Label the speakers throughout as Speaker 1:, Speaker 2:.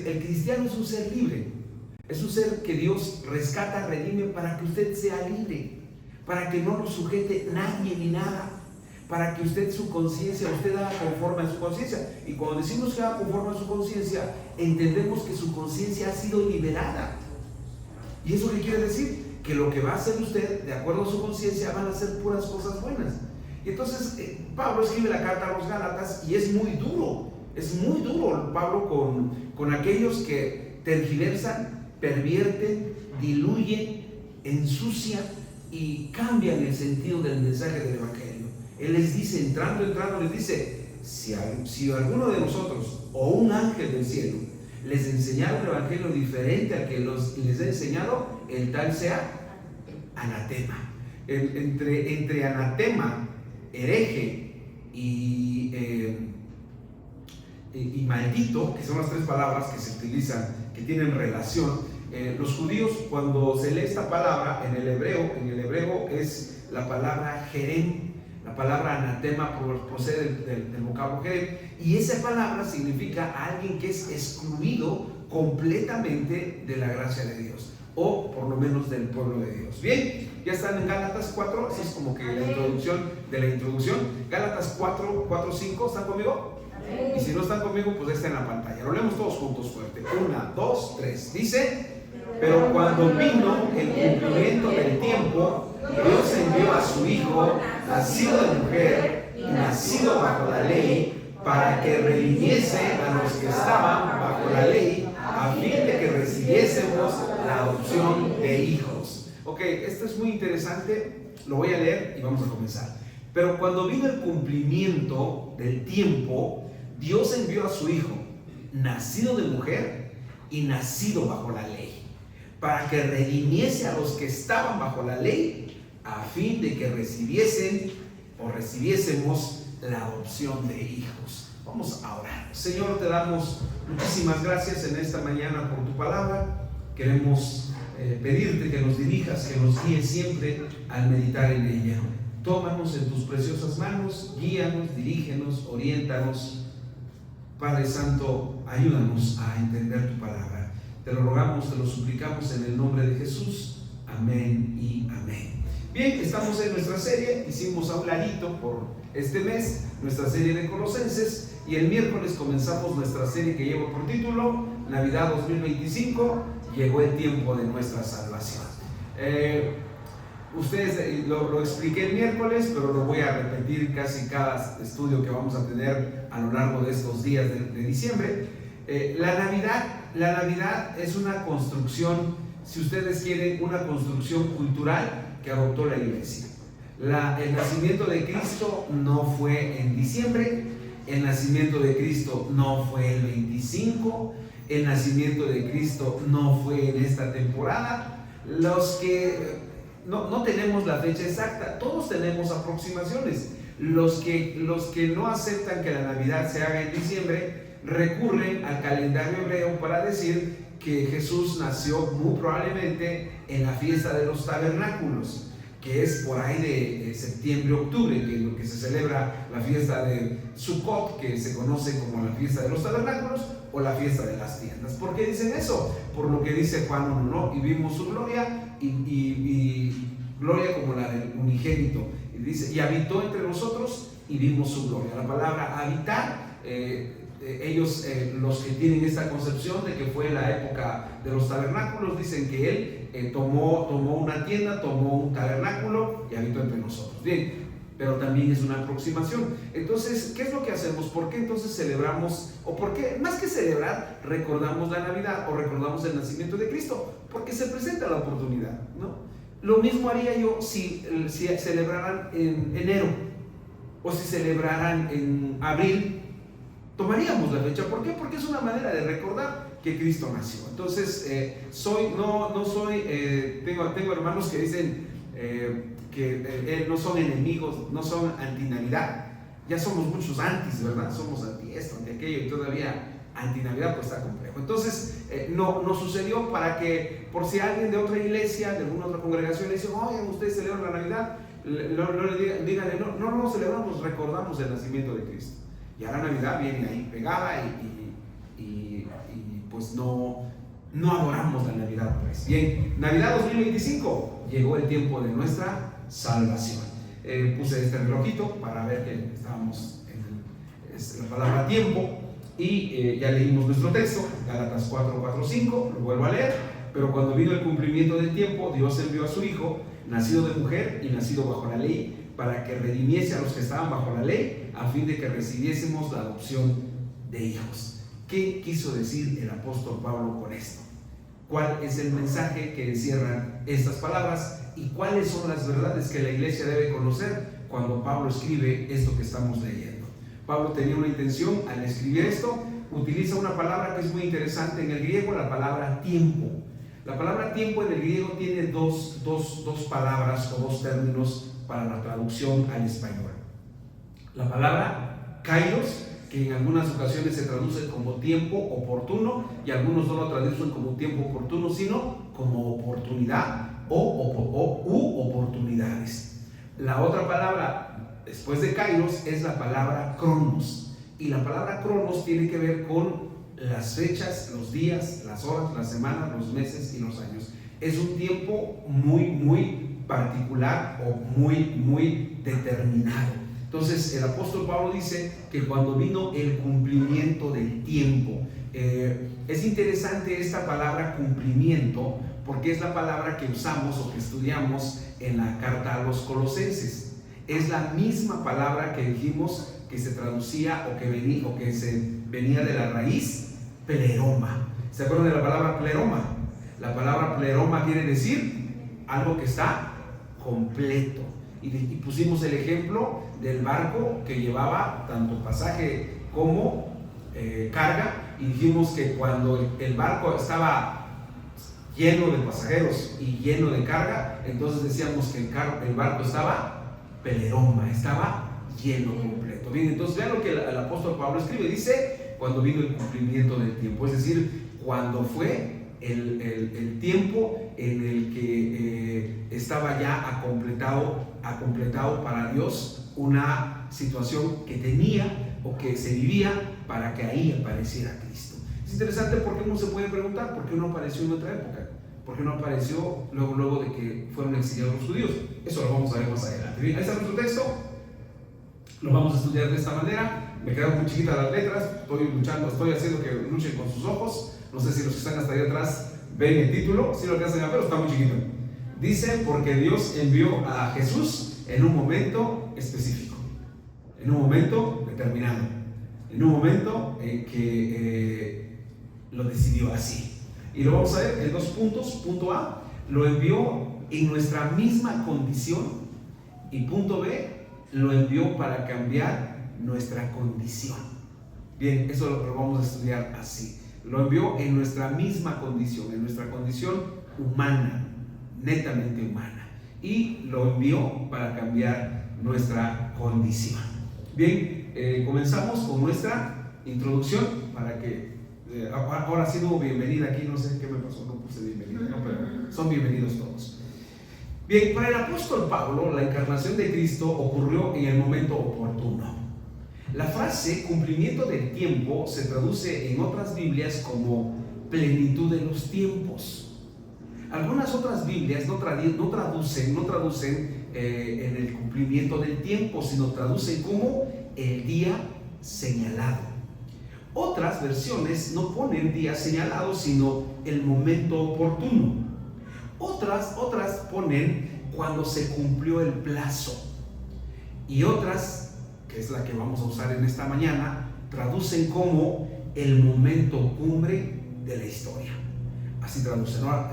Speaker 1: el cristiano es un ser libre. Es un ser que Dios rescata, redime para que usted sea libre, para que no lo sujete nadie ni nada, para que usted su conciencia, usted haga conforme a su conciencia. Y cuando decimos que haga conforme a su conciencia, entendemos que su conciencia ha sido liberada. ¿Y eso qué quiere decir? Que lo que va a hacer usted, de acuerdo a su conciencia, van a ser puras cosas buenas. Y entonces Pablo escribe la carta a los Gálatas y es muy duro Pablo con aquellos que tergiversan, pervierten, diluyen, ensucian y cambian el sentido del mensaje del Evangelio. Él les dice, entrando, les dice, si alguno de nosotros o un ángel del cielo les enseñara un evangelio diferente al que les he enseñado, el tal sea anatema. Entre anatema, hereje y maldito, que son las tres palabras que se utilizan, que tienen relación, los judíos, cuando se lee esta palabra en el hebreo es la palabra jerem. La palabra anatema procede del vocablo jerem, y esa palabra significa a alguien que es excluido completamente de la gracia de Dios, o por lo menos del pueblo de Dios. Bien, ya están en Gálatas 4, así es como que la introducción de la introducción. Gálatas 4, 5, ¿están conmigo? Y si no están conmigo, pues está en la pantalla. Lo leemos todos juntos fuerte. 1, 2, 3. Dice: pero cuando vino el cumplimiento del tiempo, Dios envió a su Hijo, nacido de mujer y nacido bajo la ley, para que redimiese a los que estaban bajo la ley, a fin de que recibiésemos la adopción de hijos. Ok, esto es muy interesante, lo voy a leer y vamos a comenzar. Pero cuando vino el cumplimiento del tiempo, Dios envió a su Hijo, nacido de mujer y nacido bajo la ley, para que redimiese a los que estaban bajo la ley, a fin de que recibiésemos la adopción de hijos. Vamos a orar. Señor, te damos muchísimas gracias en esta mañana por tu palabra. Queremos pedirte que nos dirijas, que nos guíes siempre al meditar en ella. Tómanos en tus preciosas manos, guíanos, dirígenos, oriéntanos. Padre Santo, ayúdanos a entender tu palabra. Te lo rogamos, te lo suplicamos en el nombre de Jesús. Amén y amén. Bien, estamos en nuestra serie, hicimos a un ladito por este mes nuestra serie de Colosenses, y el miércoles comenzamos nuestra serie que lleva por título Navidad 2025, llegó el tiempo de nuestra salvación. Ustedes lo expliqué el miércoles, pero lo voy a repetir casi cada estudio que vamos a tener a lo largo de estos días de diciembre. La Navidad es una construcción, si ustedes quieren, una construcción cultural que adoptó la iglesia. El nacimiento de Cristo no fue en diciembre, el nacimiento de Cristo no fue el 25, el nacimiento de Cristo no fue en esta temporada. Los que no tenemos la fecha exacta, todos tenemos aproximaciones. Los que no aceptan que la Navidad se haga en diciembre recurren al calendario hebreo para decir que Jesús nació muy probablemente en la fiesta de los tabernáculos, que es por ahí de septiembre-octubre, que es lo que se celebra la fiesta de Sukkot, que se conoce como la fiesta de los tabernáculos o la fiesta de las tiendas. ¿Por qué dicen eso? Por lo que dice Juan 1:1, y vimos su gloria, y gloria como la del unigénito. Y dice, y habitó entre nosotros y vimos su gloria. La palabra habitar, ellos, los que tienen esta concepción de que fue la época de los tabernáculos, dicen que él tomó una tienda, tomó un tabernáculo y habitó entre nosotros. Bien, pero también es una aproximación. Entonces, ¿qué es lo que hacemos? ¿Por qué entonces celebramos, o por qué, más que celebrar, recordamos la Navidad o recordamos el nacimiento de Cristo? Porque se presenta la oportunidad, ¿no? Lo mismo haría yo si celebraran en enero, o si celebraran en abril. Tomaríamos la fecha. ¿Por qué? Porque es una manera de recordar que Cristo nació. Entonces, tengo hermanos que dicen que no son enemigos, no son anti-Navidad. Ya somos muchos antis, ¿verdad? Somos anti esto, anti aquello, y todavía anti-Navidad pues está complejo. Entonces, no sucedió para que, por si alguien de otra iglesia, de alguna otra congregación le dice, oigan, ustedes celebran la Navidad, díganle, no celebramos, recordamos el nacimiento de Cristo. Ya la Navidad viene ahí pegada y pues no adoramos la Navidad. Pues bien, Navidad 2025, llegó el tiempo de nuestra salvación. Puse este relojito para ver que estábamos en la palabra tiempo, y ya leímos nuestro texto, Gálatas 4:4-5, lo vuelvo a leer. Pero cuando vino el cumplimiento del tiempo, Dios envió a su Hijo, nacido de mujer y nacido bajo la ley, para que redimiese a los que estaban bajo la ley, a fin de que recibiésemos la adopción de hijos. ¿Qué quiso decir el apóstol Pablo con esto? ¿Cuál es el mensaje que encierran estas palabras? ¿Y cuáles son las verdades que la iglesia debe conocer cuando Pablo escribe esto que estamos leyendo? Pablo tenía una intención al escribir esto. Utiliza una palabra que es muy interesante en el griego, la palabra tiempo. La palabra tiempo en el griego tiene dos palabras o dos términos para la traducción al español. La palabra kairos, que en algunas ocasiones se traduce como tiempo oportuno, y algunos no lo traducen como tiempo oportuno, sino como oportunidad u oportunidades. La otra palabra después de kairos es la palabra cronos, y la palabra cronos tiene que ver con las fechas, los días, las horas, las semanas, los meses y los años. Es un tiempo muy particular o muy determinado. Entonces el apóstol Pablo dice que cuando vino el cumplimiento del tiempo, es interesante esta palabra cumplimiento, porque es la palabra que usamos o que estudiamos en la carta a los Colosenses. Es la misma palabra que dijimos que se traducía o que se venía de la raíz pleroma. ¿Se acuerdan de la palabra pleroma? La palabra pleroma quiere decir algo que está completo. Y pusimos el ejemplo del barco que llevaba tanto pasaje como carga, y dijimos que cuando el barco estaba lleno de pasajeros y lleno de carga, entonces decíamos que el barco estaba pleroma, estaba lleno completo. Bien, entonces vean lo que el apóstol Pablo escribe. Dice: cuando vino el cumplimiento del tiempo, es decir, cuando fue el tiempo en el que estaba ya completado para Dios una situación que tenía o que se vivía para que ahí apareciera Cristo. Es interesante porque uno se puede preguntar por qué no apareció en otra época, por qué no apareció luego de que fueron exiliados los judíos. Eso lo vamos a ver más adelante. Bien, ahí está nuestro texto, lo vamos a estudiar de esta manera. Me quedan muy chiquitas las letras, estoy haciendo que luchen con sus ojos. No sé si los que están hasta ahí atrás ven el título, si lo alcanzan a ver, pero está muy chiquito. Dice: porque Dios envió a Jesús en un momento específico, en un momento determinado, en un momento en que lo decidió así. Y lo vamos a ver en 2 puntos. Punto A: lo envió en nuestra misma condición, y punto B: lo envió para cambiar nuestra condición. Bien, eso lo vamos a estudiar así. Lo envió en nuestra misma condición, en nuestra condición humana, netamente humana, y lo envió para cambiar nuestra condición. Bien, comenzamos con nuestra introducción para que ahora sí no hubo bienvenida aquí, no sé qué me pasó, no puse bienvenida, no, pero son bienvenidos todos. Bien, para el apóstol Pablo, la encarnación de Cristo ocurrió en el momento oportuno. La frase cumplimiento del tiempo se traduce en otras Biblias como plenitud de los tiempos. Algunas otras Biblias no traducen en el cumplimiento del tiempo, sino traducen como el día señalado. Otras versiones no ponen día señalado, sino el momento oportuno. Otras ponen cuando se cumplió el plazo. Y otras, que es la que vamos a usar en esta mañana, traducen como el momento cumbre de la historia. Así traducen, ¿no?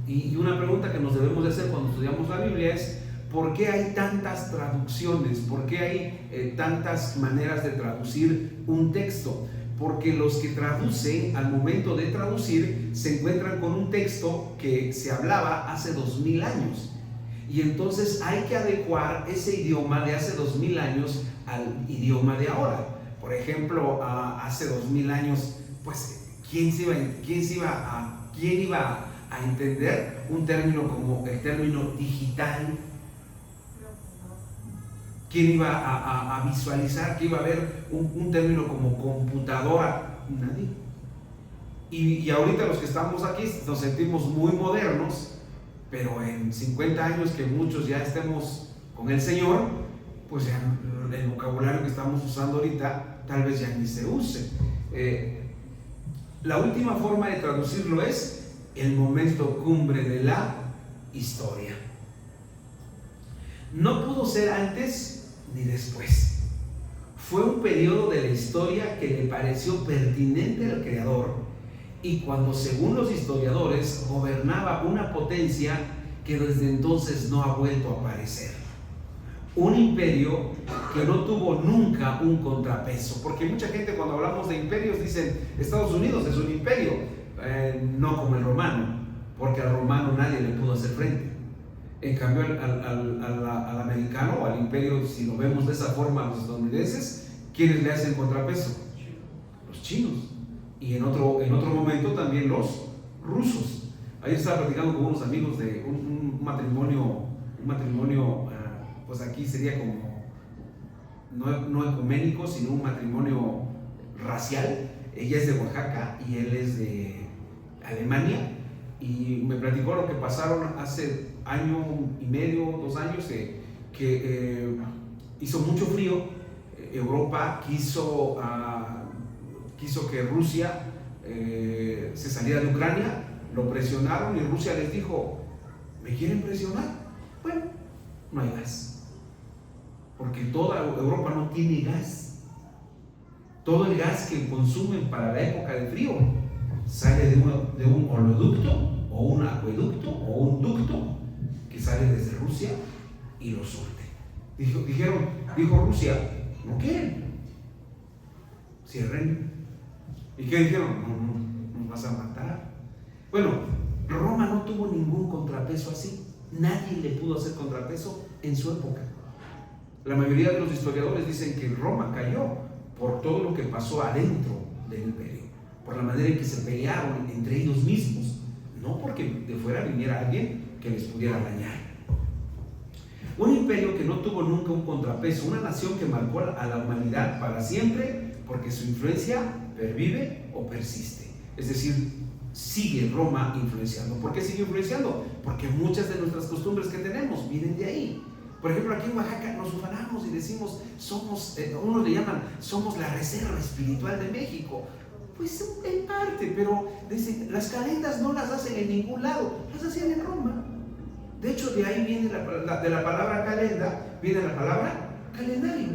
Speaker 1: Y una pregunta que nos debemos de hacer cuando estudiamos la Biblia es: ¿por qué hay tantas traducciones? ¿Por qué hay tantas maneras de traducir un texto? Porque los que traducen, al momento de traducir, se encuentran con un texto que se hablaba hace 2000 años. Y entonces hay que adecuar ese idioma de hace 2000 años al idioma de ahora. Por ejemplo, hace 2000 años, pues, ¿quién iba a entender un término como el término digital? ¿Quién iba a visualizar que iba a haber un término como computadora? Nadie. Y ahorita los que estamos aquí nos sentimos muy modernos, pero en 50 años que muchos ya estemos con el Señor, pues ya el vocabulario que estamos usando ahorita tal vez ya ni se use. La última forma de traducirlo es el momento cumbre de la historia. No pudo ser antes ni después. Fue un periodo de la historia que le pareció pertinente al Creador, y cuando, según los historiadores, gobernaba una potencia que desde entonces no ha vuelto a aparecer. Un imperio que no tuvo nunca un contrapeso, porque mucha gente cuando hablamos de imperios dicen Estados Unidos es un imperio, no como el romano, porque al romano nadie le pudo hacer frente. En cambio al americano o al imperio, si lo vemos de esa forma, los estadounidenses, ¿quiénes le hacen contrapeso? Los chinos, y en otro momento también los rusos. Ayer estaba platicando con unos amigos de un matrimonio, pues aquí sería como no ecuménico, sino un matrimonio racial. Ella es de Oaxaca y él es de Alemania, y me platicó lo que pasaron hace año y medio, 2 años, que hizo mucho frío. Europa quiso que Rusia se saliera de Ucrania, lo presionaron y Rusia les dijo: ¿me quieren presionar? Bueno, no hay gas, porque toda Europa no tiene gas. Todo el gas que consumen para la época de frío sale de un oleoducto o un acueducto o un ducto que sale desde Rusia y lo surte. Dijo Rusia: ¿no quieren? Cierren. ¿Y qué dijeron? No, nos vas a matar. Bueno, Roma no tuvo ningún contrapeso así. Nadie le pudo hacer contrapeso en su época. La mayoría de los historiadores dicen que Roma cayó por todo lo que pasó adentro del imperio, por la manera en que se pelearon entre ellos mismos, no porque de fuera viniera alguien que les pudiera dañar. Un imperio que no tuvo nunca un contrapeso, una nación que marcó a la humanidad para siempre, porque su influencia pervive o persiste. Es decir, sigue Roma influenciando. ¿Por qué sigue influenciando? Porque muchas de nuestras costumbres que tenemos vienen de ahí. Por ejemplo, aquí en Oaxaca nos ufanamos y decimos, unos le llaman, somos la reserva espiritual de México. Pues en parte, pero dicen, las calendas no las hacen en ningún lado, las hacían en Roma. De hecho, de ahí viene de la palabra calenda, viene la palabra calendario.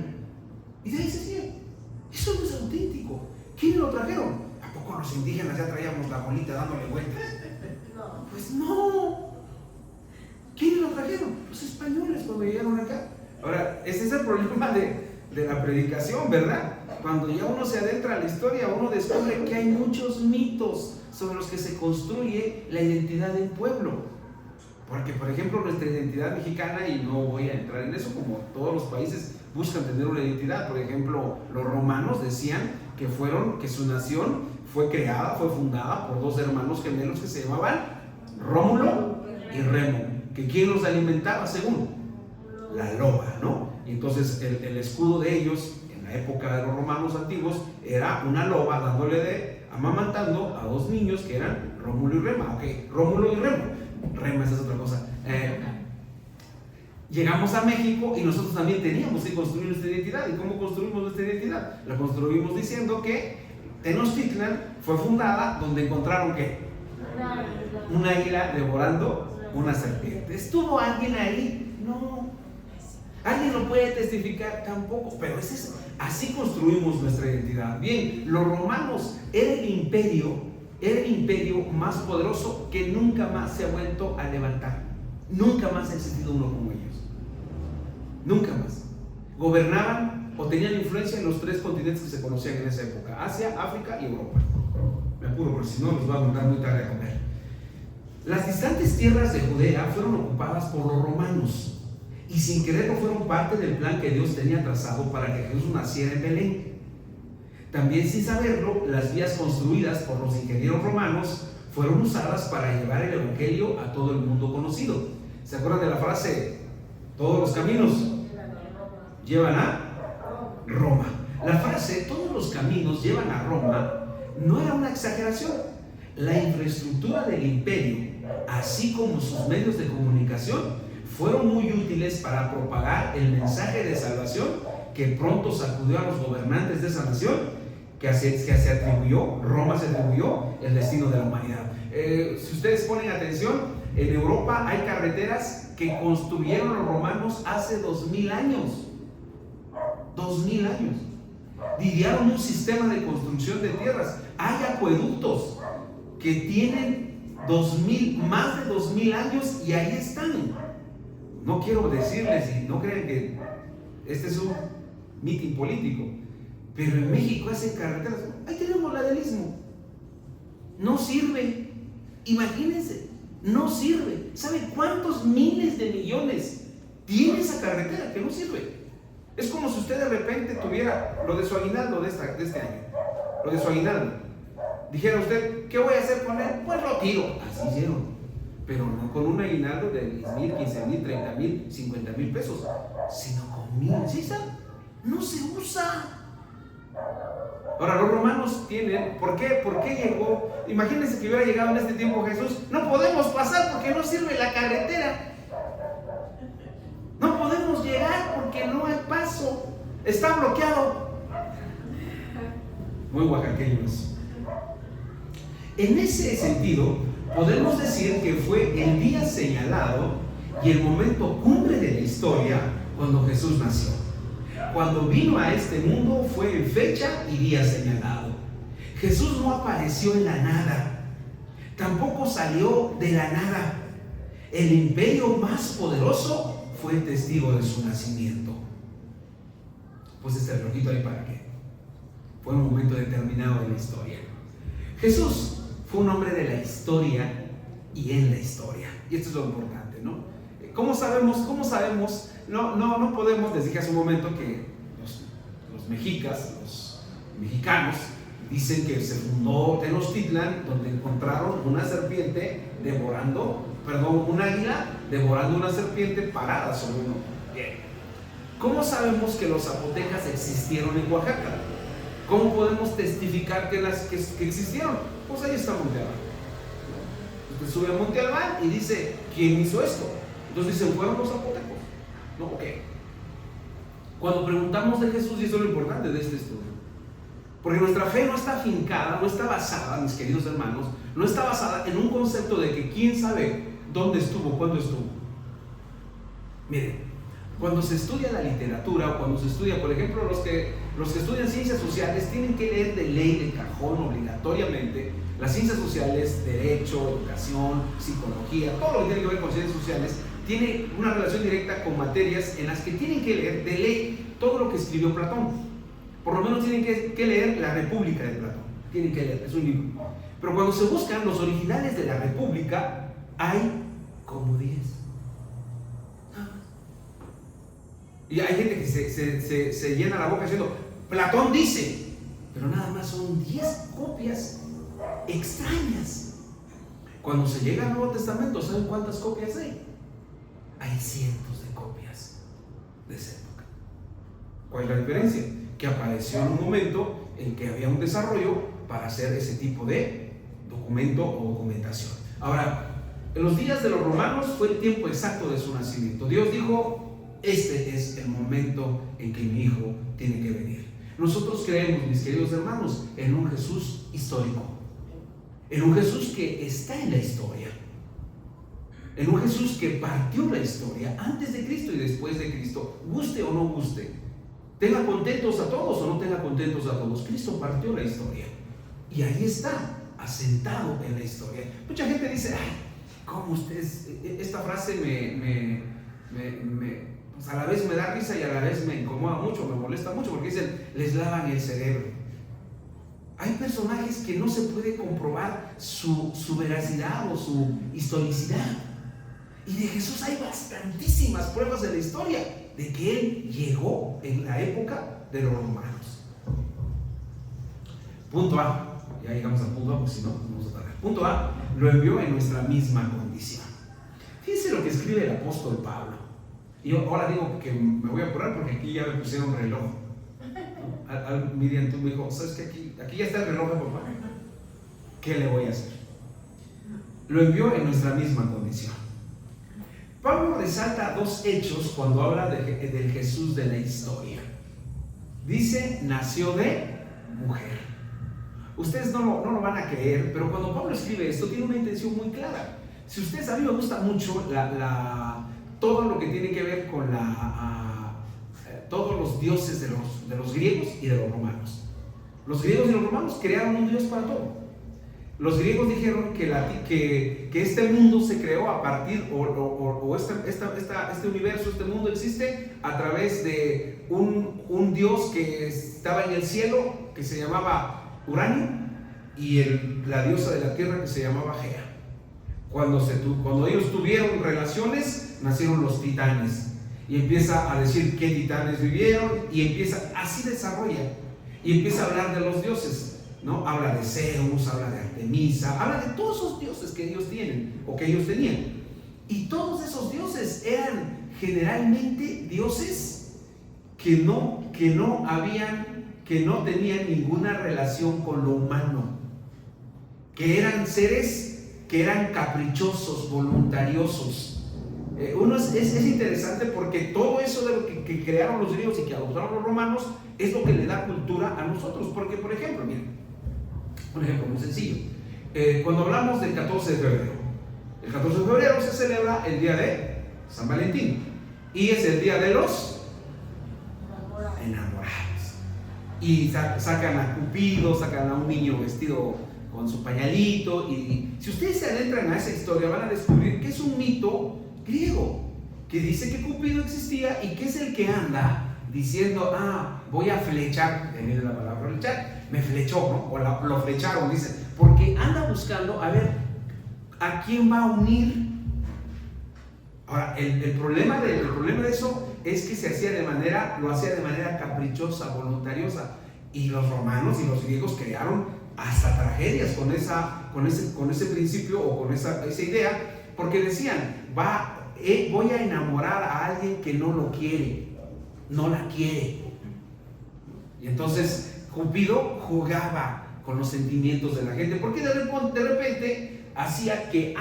Speaker 1: Y de ahí se hacía. Eso no es auténtico. ¿Quiénes lo trajeron? ¿A poco los indígenas ya traíamos la bolita dándole vueltas? No. Pues no. ¿Quiénes lo trajeron? Los españoles cuando llegaron acá. Ahora, ese es el problema de la predicación, ¿verdad? Cuando ya uno se adentra a la historia, uno descubre que hay muchos mitos sobre los que se construye la identidad del pueblo. Porque, por ejemplo, nuestra identidad mexicana, y no voy a entrar en eso, como todos los países buscan tener una identidad. Por ejemplo, los romanos decían que su nación fue fundada por 2 hermanos gemelos que se llamaban Rómulo y Remo. Que ¿quién los alimentaba según? La loba, ¿no? Y entonces el escudo de ellos en la época de los romanos antiguos era una loba amamantando a 2 niños que eran Rómulo y Remo. Ok, Rómulo y Remo. Remo, esa es otra cosa. Llegamos a México y nosotros también teníamos que construir nuestra identidad. ¿Y cómo construimos nuestra identidad? La construimos diciendo que Tenochtitlan fue fundada donde encontraron ¿qué? Un águila devorando una serpiente. ¿Estuvo alguien ahí? No. ¿Alguien lo puede testificar? Tampoco. Pero así construimos nuestra identidad. Bien, los romanos era el imperio más poderoso que nunca más se ha vuelto a levantar. Nunca más ha existido uno como ellos. Nunca más. Gobernaban o tenían influencia en los 3 continentes que se conocían en esa época: Asia, África y Europa. Me apuro porque si no nos va a mandar muy tarde a comer. Las distantes tierras de Judea fueron ocupadas por los romanos y sin quererlo fueron parte del plan que Dios tenía trazado para que Jesús naciera en Belén. También sin saberlo, las vías construidas por los ingenieros romanos fueron usadas para llevar el evangelio a todo el mundo conocido. ¿Se acuerdan de la frase? Todos los caminos llevan a Roma. La frase todos los caminos llevan a Roma no era una exageración, la infraestructura del imperio, así como sus medios de comunicación, fueron muy útiles para propagar el mensaje de salvación que pronto sacudió a los gobernantes de esa nación, que se atribuyó, Roma se atribuyó el destino de la humanidad. Si ustedes ponen atención, en Europa hay carreteras que construyeron los romanos hace 2000 años. 2000 años. Idearon un sistema de construcción de tierras. Hay acueductos que tienen más de 2000 años y ahí están. No quiero decirles, y no crean que este es un mitin político, pero en México hacen carreteras. Ahí tenemos la del Istmo. No sirve. Imagínense, no sirve. ¿Sabe cuántos miles de millones tiene esa carretera que no sirve? Es como si usted de repente tuviera lo de su aguinaldo de este año. Lo de su aguinaldo. Dijera usted, ¿qué voy a hacer con él? Pues lo tiro. Así hicieron. Pero no con un aguinaldo de 10,000, 15,000, 30,000, 50,000 pesos, sino con 1,000. ¿Sí está? No se usa. Ahora, los romanos tienen, ¿por qué llegó? Imagínense que hubiera llegado en este tiempo Jesús. No podemos pasar porque no sirve la carretera. No podemos llegar porque no hay paso. Está bloqueado. Muy oaxaqueños. En ese sentido, podemos decir que fue el día señalado y el momento cumbre de la historia cuando Jesús nació. Cuando vino a este mundo fue en fecha y día señalado. Jesús no apareció en la nada, tampoco salió de la nada. El imperio más poderoso fue testigo de su nacimiento. Pues este relojito ahí para qué. Fue un momento determinado de la historia. Jesús fue un hombre de la historia y en la historia. Y esto es lo importante, ¿no? ¿Cómo sabemos? No podemos, les dije hace un momento que los mexicas, los mexicanos, dicen que se fundó Tenochtitlan, donde encontraron una serpiente un águila devorando una serpiente parada sobre uno. Bien. ¿Cómo sabemos que los zapotecas existieron en Oaxaca? ¿Cómo podemos testificar que existieron? Pues ahí está Monte Albán. Usted sube a Monte Albán y dice, ¿quién hizo esto? Entonces dicen, fueron los zapotecos. No, ok. Cuando preguntamos de Jesús, y eso es lo importante de este estudio, porque nuestra fe no está afincada, no está basada, mis queridos hermanos, no está basada en un concepto de que quién sabe dónde estuvo, cuándo estuvo. Miren, cuando se estudia la literatura, o cuando se estudia, por ejemplo, los que estudian ciencias sociales tienen que leer de ley, de cajón, obligatoriamente, las ciencias sociales, derecho, educación, psicología, todo lo que tiene que ver con ciencias sociales, tiene una relación directa con materias en las que tienen que leer de ley todo lo que escribió Platón. Por lo menos tienen que leer La República de Platón. Tienen que leer, es un libro. Pero cuando se buscan los originales de la República, hay como 10. Y hay gente que se llena la boca diciendo, Platón dice, pero nada más son 10 copias extrañas. Cuando se llega al Nuevo Testamento, ¿saben cuántas copias hay? Hay cientos de copias de esa época. ¿Cuál es la diferencia? Que apareció en un momento en que había un desarrollo para hacer ese tipo de documento o documentación. Ahora, en los días de los romanos fue el tiempo exacto de su nacimiento. Dios dijo, este es el momento en que mi hijo tiene que venir. Nosotros creemos, mis queridos hermanos, en un Jesús histórico, en un Jesús que está en la historia, en un Jesús que partió la historia antes de Cristo y después de Cristo, guste o no guste, tenga contentos a todos o no tenga contentos a todos, Cristo partió la historia y ahí está, asentado en la historia. Mucha gente dice, ay, ¿cómo ustedes? Esta frase pues a la vez me da risa y a la vez me incomoda mucho, me molesta mucho, porque dicen, les lavan el cerebro. Hay personajes que no se puede comprobar su veracidad o su historicidad. Y de Jesús hay bastantísimas pruebas en la historia de que Él llegó en la época de los romanos. Punto A. Ya llegamos al punto A, porque si no, vamos a tardar. Punto A. Lo envió en nuestra misma condición. Fíjense lo que escribe el apóstol Pablo. Y yo ahora digo que me voy a apurar porque aquí ya me pusieron reloj. Miriam, tú me dijo, ¿sabes qué? Aquí ya está el reloj de papá. ¿Qué le voy a hacer? lo envió en nuestra misma condición. Pablo resalta dos hechos cuando habla del Jesús de la historia. Dice, nació de mujer. Ustedes no lo van a creer, pero cuando Pablo escribe esto tiene una intención muy clara. Si ustedes, a mí me gusta mucho todo lo que tiene que ver con todos los dioses de los griegos y de los romanos. Los griegos y los romanos crearon un dios para todo. Los griegos dijeron que este mundo se creó a partir, este universo, este mundo existe a través de un dios que estaba en el cielo, que se llamaba Uranio, y la diosa de la tierra, que se llamaba Gea. Cuando ellos tuvieron relaciones, nacieron los titanes. Y empieza a decir qué titanes vivieron, y así desarrolla, y empieza a hablar de los dioses, ¿no? Habla de Zeus, habla de Artemisa, habla de todos esos dioses que ellos tienen, o que ellos tenían. Y todos esos dioses eran generalmente dioses que no tenían ninguna relación con lo humano, que eran seres que eran caprichosos, voluntariosos. Es interesante porque todo eso de lo que crearon los griegos y que adoptaron los romanos es lo que le da cultura a nosotros. Porque, por ejemplo, miren, un ejemplo muy sencillo. Cuando hablamos del 14 de febrero, el 14 de febrero se celebra el día de San Valentín y es el día de los enamorados. Y sacan a Cupido, sacan a un niño vestido con su pañalito, y si ustedes se adentran a esa historia van a descubrir que es un mito griego que dice que Cupido existía y que es el que anda diciendo, voy a flechar, de viene la palabra flechar, me flechó, ¿no? O lo flecharon, dice, porque anda buscando a ver a quién va a unir. Ahora, el problema de eso es que lo hacía de manera caprichosa, voluntariosa, y los romanos y los griegos crearon hasta tragedias con ese principio o con esa idea, porque decían, voy a enamorar a alguien que no lo quiere, no la quiere. Y entonces Cupido jugaba con los sentimientos de la gente, porque de repente hacía que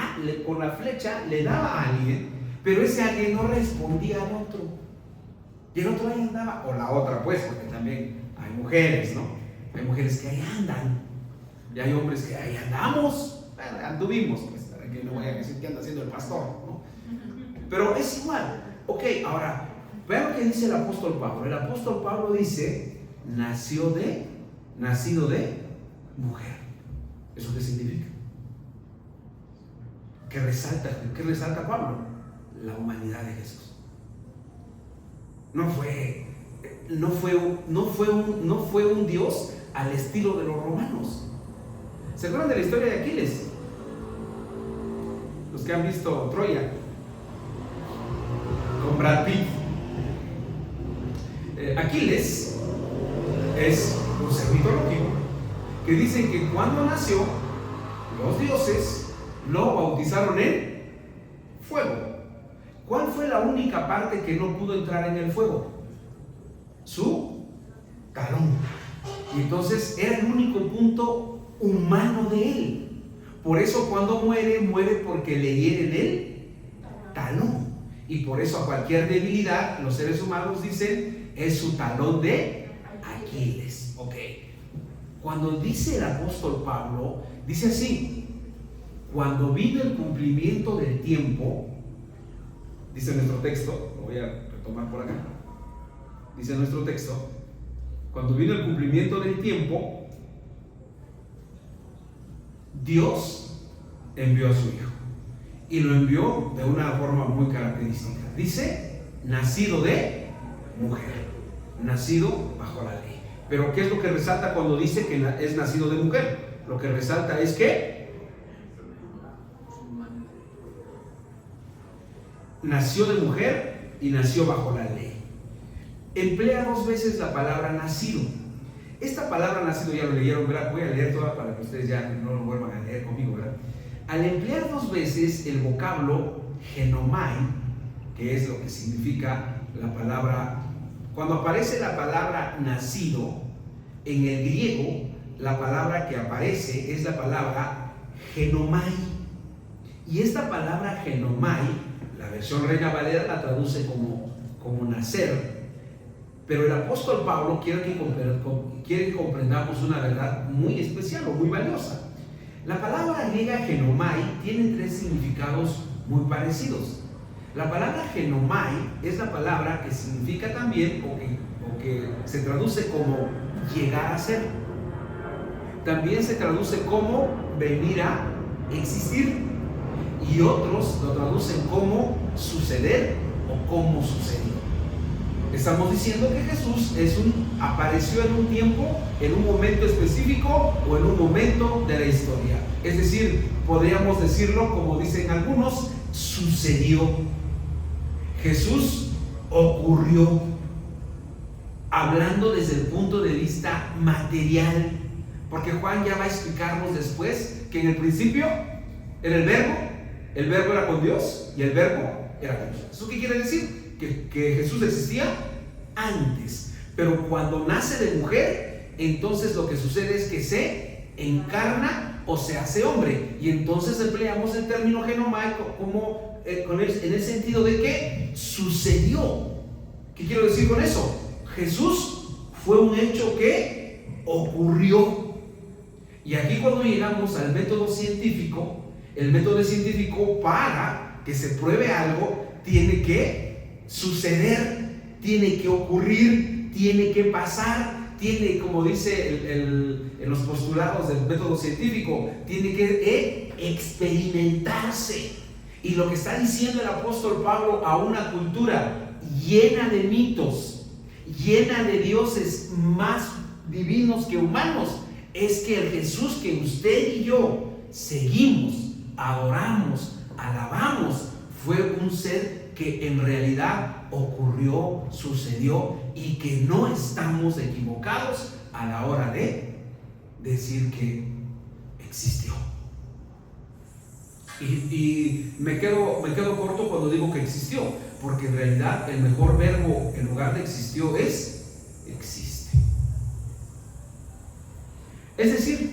Speaker 1: con la flecha le daba a alguien, pero ese alguien no respondía al otro, y el otro ahí andaba, o la otra, pues, porque también hay mujeres, ¿no? Hay mujeres que ahí andan, y hay hombres que ahí andamos, anduvimos, pues, para que no vayan a decir que anda haciendo el pastor, ¿no? Pero es igual. Ok, ahora, vean lo que dice el apóstol Pablo. El apóstol Pablo dice, nacido de mujer. ¿Eso qué significa? ¿Qué resalta Pablo? La humanidad de Jesús. No fue un Dios al estilo de los romanos. ¿Se acuerdan de la historia de Aquiles? Los que han visto Troya con Brad Pitt. Aquiles es un ser mitológico que dicen que cuando nació, los dioses lo bautizaron en fuego. ¿Cuál fue la única parte que no pudo entrar en el fuego? Su talón. Y entonces era el único punto humano de él. Por eso cuando muere porque le hieren el talón. Y por eso a cualquier debilidad los seres humanos dicen es su talón de Aquiles. Ok. Cuando dice el apóstol Pablo, dice así: cuando vino el cumplimiento del tiempo, dice nuestro texto, lo voy a retomar por acá, dice nuestro texto, cuando vino el cumplimiento del tiempo, Dios envió a su Hijo, y lo envió de una forma muy característica. Dice, nacido de mujer, nacido bajo la ley. Pero ¿qué es lo que resalta cuando dice que es nacido de mujer? Lo que resalta es que nació de mujer y nació bajo la ley. Emplea dos veces la palabra nacido. Esta palabra nacido ya lo leyeron, ¿verdad? Voy a leer toda para que ustedes ya no lo vuelvan a leer conmigo, ¿verdad? Al emplear dos veces el vocablo genomai, que es lo que significa la palabra, cuando aparece la palabra nacido, en el griego, la palabra que aparece es la palabra genomai. Y esta palabra genomai, la versión Reina Valera la traduce como nacer, pero el apóstol Pablo quiere que comprendamos una verdad muy especial o muy valiosa. La palabra griega genomai tiene tres significados muy parecidos. La palabra genomai es la palabra que significa también o que se traduce como llegar a ser. También se traduce como venir a existir, y otros lo traducen como suceder o como sucedió. Estamos diciendo que Jesús apareció en un tiempo, en un momento específico o en un momento de la historia. Es decir, podríamos decirlo como dicen algunos, sucedió. Jesús ocurrió, hablando desde el punto de vista material, porque Juan ya va a explicarnos después que en el principio era el verbo era con Dios y el verbo era Dios. ¿Eso qué quiere decir? Que Jesús existía antes, pero cuando nace de mujer, entonces lo que sucede es que se encarna o se hace hombre, y entonces empleamos el término genomai como en el sentido de que sucedió. ¿Qué quiero decir con eso? Jesús fue un hecho que ocurrió. Y aquí cuando llegamos al método científico, el método científico, para que se pruebe algo, tiene que suceder, tiene que ocurrir, tiene que pasar, tiene, como dice en los postulados del método científico, tiene que experimentarse. Y lo que está diciendo el apóstol Pablo a una cultura llena de mitos, llena de dioses más divinos que humanos, es que el Jesús que usted y yo seguimos, adoramos, alabamos, fue un ser que en realidad ocurrió, sucedió, y que no estamos equivocados a la hora de decir que existió. Y me quedo corto cuando digo que existió, porque en realidad el mejor verbo en lugar de existió es existe. Es decir,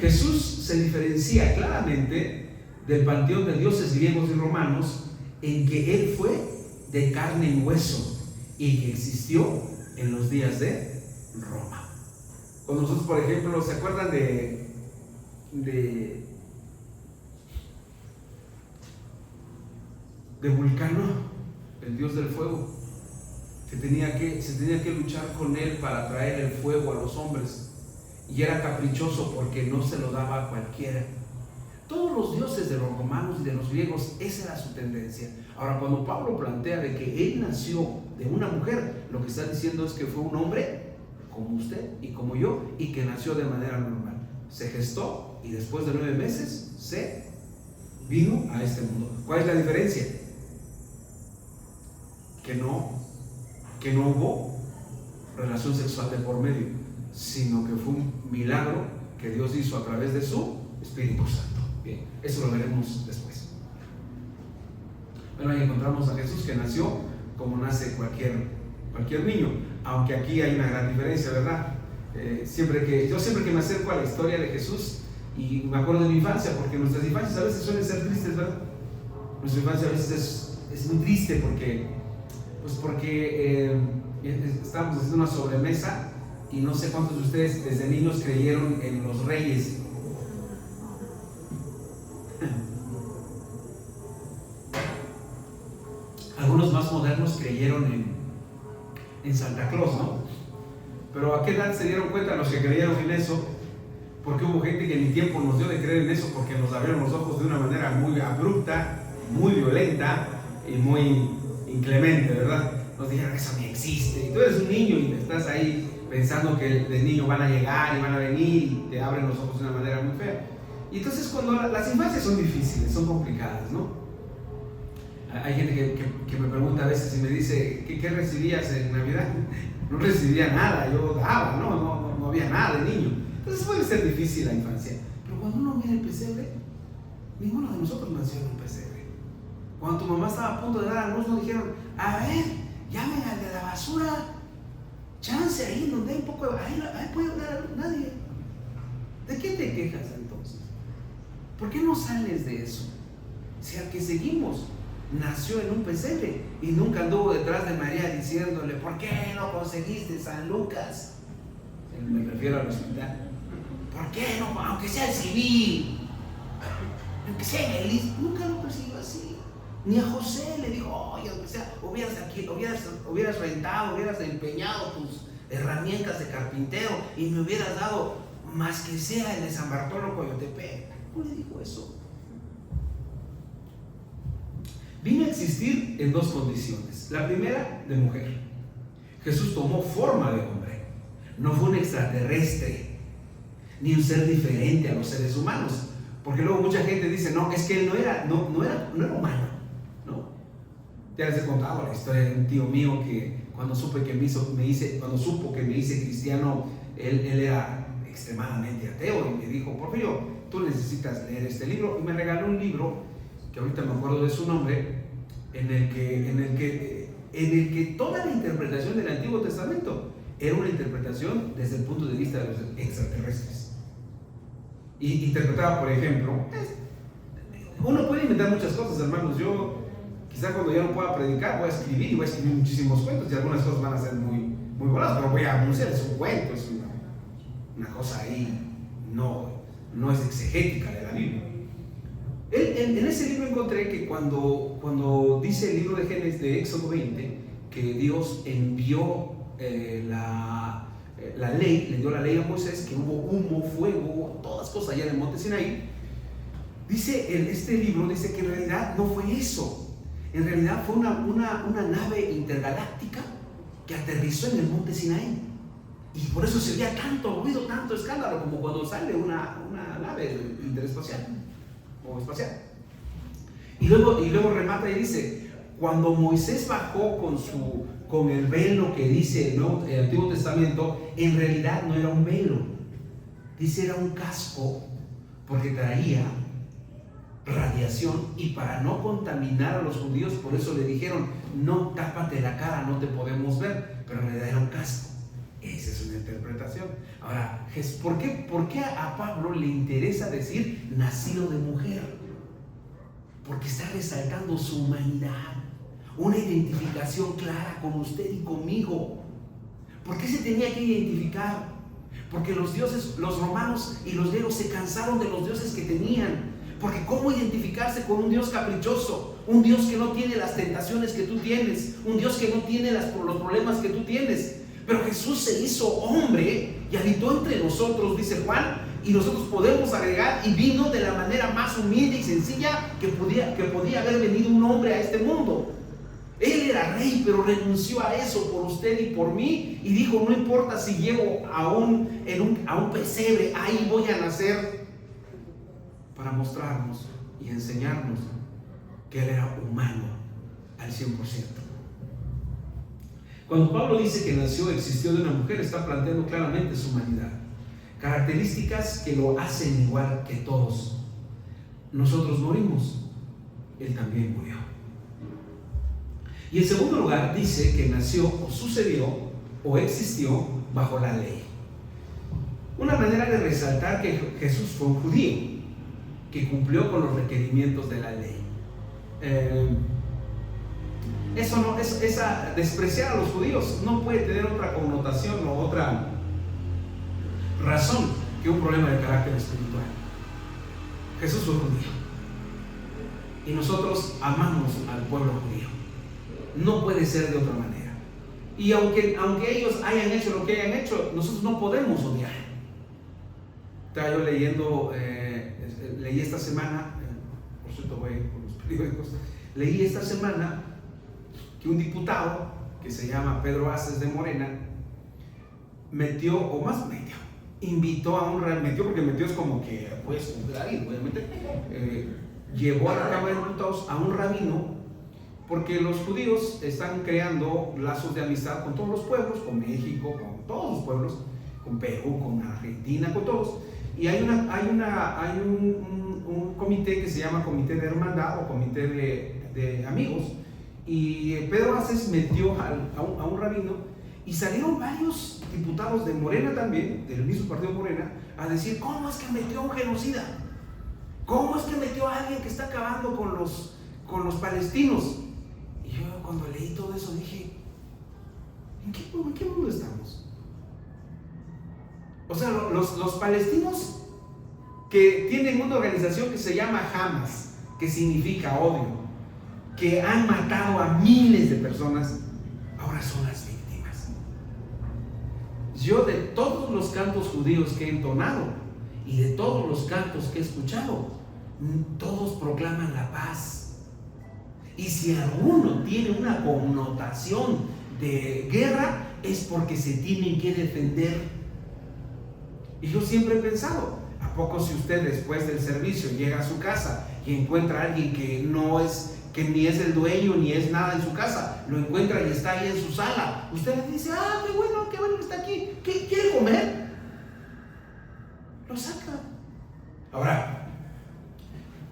Speaker 1: Jesús se diferencia claramente del panteón de dioses griegos y romanos en que Él fue de carne y hueso y que existió en los días de Roma. Cuando nosotros, por ejemplo, ¿se acuerdan de Vulcano, el dios del fuego? Se tenía que luchar con él para traer el fuego a los hombres, y era caprichoso porque no se lo daba a cualquiera. Todos los dioses de los romanos y de los griegos, esa era su tendencia. Ahora, cuando Pablo plantea de que él nació de una mujer, lo que está diciendo es que fue un hombre como usted y como yo, y que nació de manera normal. Se gestó y después de 9 meses se vino a este mundo. ¿Cuál es la diferencia? Que no hubo relación sexual de por medio, sino que fue un milagro que Dios hizo a través de su Espíritu Santo. Bien, eso lo veremos después. Bueno, ahí encontramos a Jesús que nació como nace cualquier niño, aunque aquí hay una gran diferencia, ¿verdad? Siempre que me acerco a la historia de Jesús, y me acuerdo de mi infancia, porque nuestras infancias a veces suelen ser tristes, ¿verdad? Nuestra infancia a veces es muy triste porque estábamos haciendo una sobremesa, y no sé cuántos de ustedes desde niños creyeron en los reyes. Algunos más modernos creyeron en Santa Claus, ¿no? Pero ¿a qué edad se dieron cuenta los que creyeron en eso? Porque hubo gente que ni tiempo nos dio de creer en eso, porque nos abrieron los ojos de una manera muy abrupta, muy violenta y muy inclemente, ¿verdad? Nos dijeron que eso ni existe. Y tú eres un niño y estás ahí pensando que de niño van a llegar y van a venir y te abren los ojos de una manera muy fea. Y entonces cuando las infancias son difíciles, son complicadas, ¿no? Hay gente que me pregunta a veces y me dice, ¿qué recibías en Navidad? No recibía nada, yo daba, no había nada de niño. Entonces puede ser difícil la infancia. Pero cuando uno mira el pesebre, ninguno de nosotros nació en un pesebre. Cuando tu mamá estaba a punto de dar a luz, nos dijeron, a ver, llamen al de la basura, chance ahí donde hay un poco de... Ahí puede dar a luz nadie. ¿De qué te quejas entonces? ¿Por qué no sales de eso? Si al que seguimos nació en un pesebre y nunca anduvo detrás de María diciéndole, ¿por qué no conseguiste San Lucas? Me refiero al hospital. ¿Por qué no? Aunque sea el civil, aunque sea el ISSSTE, nunca lo persiguió así. Ni a José le dijo, oye, aunque sea, hubieras rentado, hubieras empeñado tus herramientas de carpintero y me hubieras dado más que sea el de San Bartolo Coyotepec. No le dijo eso. Vino a existir en dos condiciones. La primera, de mujer. Jesús tomó forma de hombre. No fue un extraterrestre, ni un ser diferente a los seres humanos. Porque luego mucha gente dice, no, es que él no era humano, ¿no? Ya les he contado la historia de un tío mío que cuando supo que me hice cristiano, él era extremadamente ateo y me dijo, Porfirio, tú necesitas leer este libro, y me regaló un libro que ahorita me acuerdo de su nombre, en el que toda la interpretación del Antiguo Testamento era una interpretación desde el punto de vista de los extraterrestres. Y interpretaba, por ejemplo, uno puede inventar muchas cosas, hermanos. Yo quizá cuando ya no pueda predicar voy a escribir muchísimos cuentos, y algunas cosas van a ser muy, muy voladas, pero voy a anunciar, es un cuento, es una cosa ahí, no es exegética de la Biblia. En ese libro encontré que cuando dice el libro de Génesis, de Éxodo 20, que Dios envió la ley, le dio la ley a Moisés, que hubo humo, fuego, todas cosas allá en el monte Sinaí. Este libro dice que en realidad no fue eso. En realidad fue una nave intergaláctica que aterrizó en el monte Sinaí. Y por eso se oía tanto ruido, tanto escándalo, como cuando sale una nave interespacial o espacial. Y luego remata y dice, cuando Moisés bajó con el velo que dice el Antiguo Testamento, en realidad no era un velo, dice era un casco, porque traía radiación, y para no contaminar a los judíos, por eso le dijeron, no, tápate la cara, no te podemos ver, pero en realidad era un casco. Esa es una interpretación. Ahora, ¿por qué a Pablo le interesa decir nacido de mujer? Porque está resaltando su humanidad, una identificación clara con usted y conmigo. ¿Por qué se tenía que identificar? Porque los romanos y los griegos se cansaron de los dioses que tenían. Porque ¿cómo identificarse con un Dios caprichoso? Un Dios que no tiene las tentaciones que tú tienes, un Dios que no tiene los problemas que tú tienes. Pero Jesús se hizo hombre y habitó entre nosotros, dice Juan, y nosotros podemos agregar, y vino de la manera más humilde y sencilla que podía haber venido un hombre a este mundo. Él era rey, pero renunció a eso por usted y por mí, y dijo, no importa si llego a un pesebre, ahí voy a nacer, para mostrarnos y enseñarnos que Él era humano al 100%. Cuando Pablo dice que existió de una mujer, está planteando claramente su humanidad, características que lo hacen igual que todos. Nosotros morimos, Él también murió. Y en segundo lugar dice que nació o sucedió o existió bajo la ley. Una manera de resaltar que Jesús fue un judío que cumplió con los requerimientos de la ley. Despreciar a los judíos no puede tener otra connotación o otra razón que un problema de carácter espiritual. Jesús fue judío y nosotros amamos al pueblo judío. No puede ser de otra manera. Y aunque ellos hayan hecho lo que hayan hecho, nosotros no podemos odiar. Estaba yo leí esta semana, por cierto voy con los periódicos, leí esta semana que un diputado que se llama Pedro Aces de Morena invitó a porque metió es como que pues obviamente, llevó a la Cámara de Diputados a un rabino, porque los judíos están creando lazos de amistad con todos los pueblos, con México, con todos los pueblos, con Perú, con Argentina, con todos. Y hay un comité que se llama Comité de Hermandad o Comité de Amigos. Y Pedro Aces metió a un rabino, y salieron varios diputados de Morena también, del mismo partido Morena, a decir, ¿cómo es que metió a un genocida? ¿Cómo es yo a alguien que está acabando con los palestinos. Y yo cuando leí todo eso dije, ¿en qué mundo estamos? O sea, los palestinos que tienen una organización que se llama Hamas, que significa odio, que han matado a miles de personas, ahora son las víctimas. Yo de todos los cantos judíos que he entonado y de todos los cantos que he escuchado, todos proclaman la paz. Y si alguno tiene una connotación de guerra, es porque se tienen que defender. Y yo siempre he pensado, ¿a poco si usted después del servicio llega a su casa y encuentra a alguien que ni es el dueño ni es nada en su casa, lo encuentra y está ahí en su sala, usted le dice, qué bueno que está aquí, ¿qué quiere comer? Lo saca. Ahora,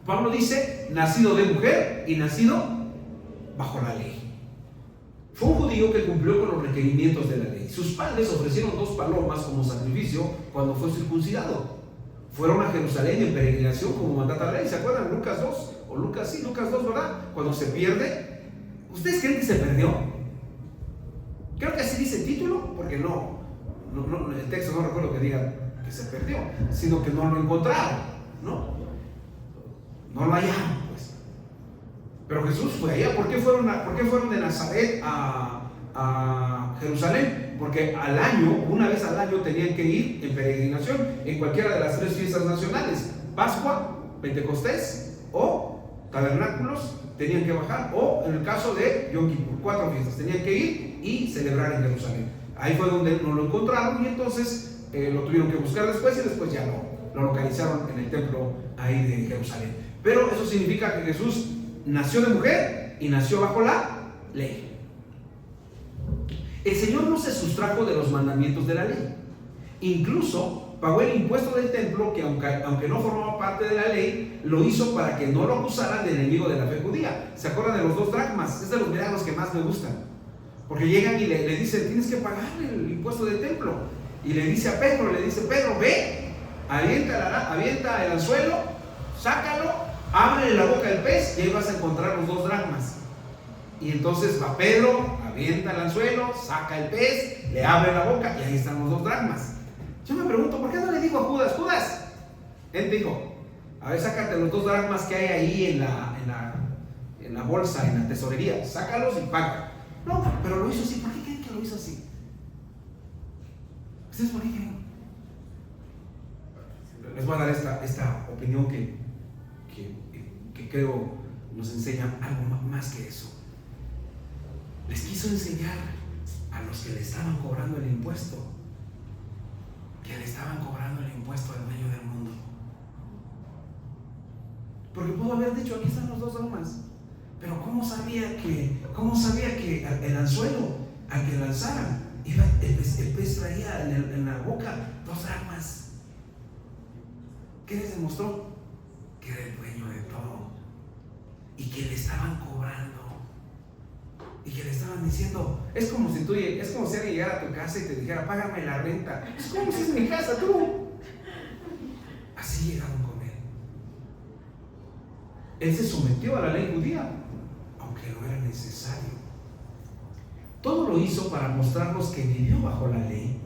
Speaker 1: Pablo dice, nacido de mujer y nacido bajo la ley. Fue un judío que cumplió con los requerimientos de la ley. Sus padres ofrecieron 2 palomas como sacrificio cuando fue circuncidado. Fueron a Jerusalén en peregrinación como mandata la ley. ¿Se acuerdan? Lucas 2, o Lucas 2, ¿verdad? Cuando se pierde. ¿Ustedes creen que se perdió? Creo que así dice el título, porque no, el texto no recuerdo que diga que se perdió, sino que no lo encontraron, ¿no? No lo hallaron, pues. Pero Jesús fue allá. ¿Por qué fueron de Nazaret a Jerusalén? Porque una vez al año tenían que ir en peregrinación en cualquiera de las 3 fiestas nacionales: Pascua, Pentecostés o Tabernáculos, tenían que bajar, o en el caso de Yom Kippur, 4 fiestas, tenían que ir y celebrar en Jerusalén. Ahí fue donde no lo encontraron y entonces lo tuvieron que buscar después y después ya lo localizaron en el templo ahí de Jerusalén. Pero eso significa que Jesús nació de mujer y nació bajo la ley. El Señor no se sustrajo de los mandamientos de la ley. Incluso pagó el impuesto del templo, que aunque no formaba parte de la ley, lo hizo para que no lo acusaran de enemigo de la fe judía. ¿Se acuerdan de los 2 dracmas? Es de los milagros que más me gustan. Porque llegan y le dicen, tienes que pagar el impuesto del templo. Y le dice a Pedro, Pedro, ve, avienta el anzuelo, sácalo, ábrele la boca del pez y ahí vas a encontrar los 2 dracmas. Y entonces va Pedro, avienta el anzuelo, saca el pez, le abre la boca y ahí están los 2 dracmas. Yo me pregunto, ¿por qué no le digo a Judas? Él dijo, a ver, sácate los 2 dracmas que hay ahí en la bolsa, en la tesorería, sácalos y paga. No, pero lo hizo así. ¿Por qué creen que lo hizo así? ¿Ustedes por qué creen? Les voy a dar esta opinión que creo nos enseña algo más que eso. Les quiso enseñar a los que le estaban cobrando el impuesto, que le estaban cobrando el impuesto al dueño del mundo. Porque pudo haber dicho, aquí están los 2 dracmas. Pero ¿cómo sabía que el anzuelo al que lanzaran, el pez traía en la boca 2 dracmas? ¿Qué les demostró? Que era el dueño de todo y que le estaban cobrando y que le estaban diciendo, es como si alguien llegara a tu casa y te dijera, págame la renta. Es como si es mi casa, tú. Así llegaron con él. Él se sometió a la ley judía, aunque no era necesario. Todo lo hizo para mostrarnos que vivió bajo la ley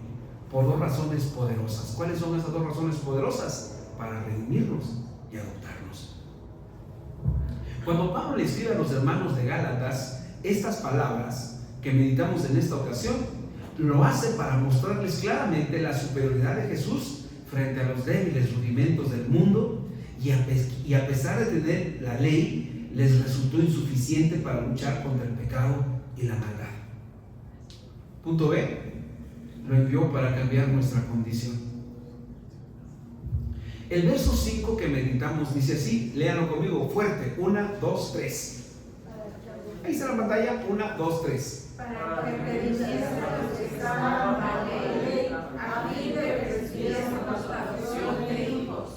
Speaker 1: por 2 razones poderosas. ¿Cuáles son esas 2 razones poderosas? Para redimirnos y adoptarnos. Cuando Pablo le escribe a los hermanos de Gálatas estas palabras que meditamos en esta ocasión, lo hace para mostrarles claramente la superioridad de Jesús frente a los débiles rudimentos del mundo, y a pesar de tener la ley, les resultó insuficiente para luchar contra el pecado y la maldad. Punto B, lo envió para cambiar nuestra condición. El verso 5 que meditamos dice así, léanlo conmigo fuerte, 1, 2, 3. Ahí está la pantalla, 1, 2, 3.
Speaker 2: Para que prediciese a los que estaban bajo la ley, a fin de que recibiésemos la adopción de hijos.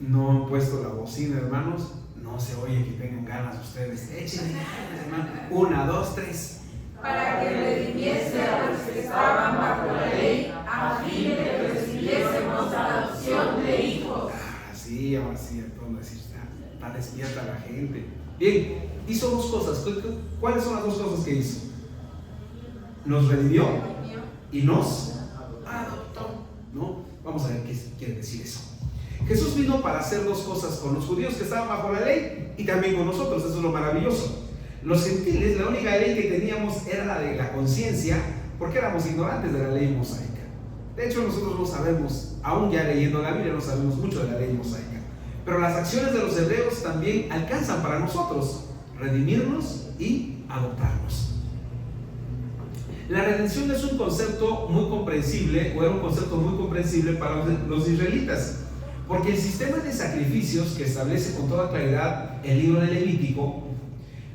Speaker 1: No han puesto la bocina, hermanos. No se oye que tengan ganas ustedes. Échenle ganas, hermanos. 1, 2, 3.
Speaker 2: Para que redimiese a los que estaban bajo la ley, a fin de que recibiésemos la adopción de hijos.
Speaker 1: sí, todo decir, está despierta la gente. Bien, hizo dos cosas. ¿Cuáles son las dos cosas que hizo? Nos redimió y nos adoptó, ¿no? Vamos a ver qué quiere decir eso. Jesús vino para hacer dos cosas con los judíos que estaban bajo la ley y también con nosotros. Eso es lo maravilloso. Los gentiles, la única ley que teníamos era la de la conciencia, porque éramos ignorantes de la ley mosaica. De hecho, nosotros no sabemos, aún ya leyendo la Biblia, no sabemos mucho de la ley mosaica. Pero las acciones de los hebreos también alcanzan para nosotros redimirnos y adoptarnos. La redención es un concepto muy comprensible, o era un concepto muy comprensible para los israelitas, porque el sistema de sacrificios que establece con toda claridad el libro de Levítico,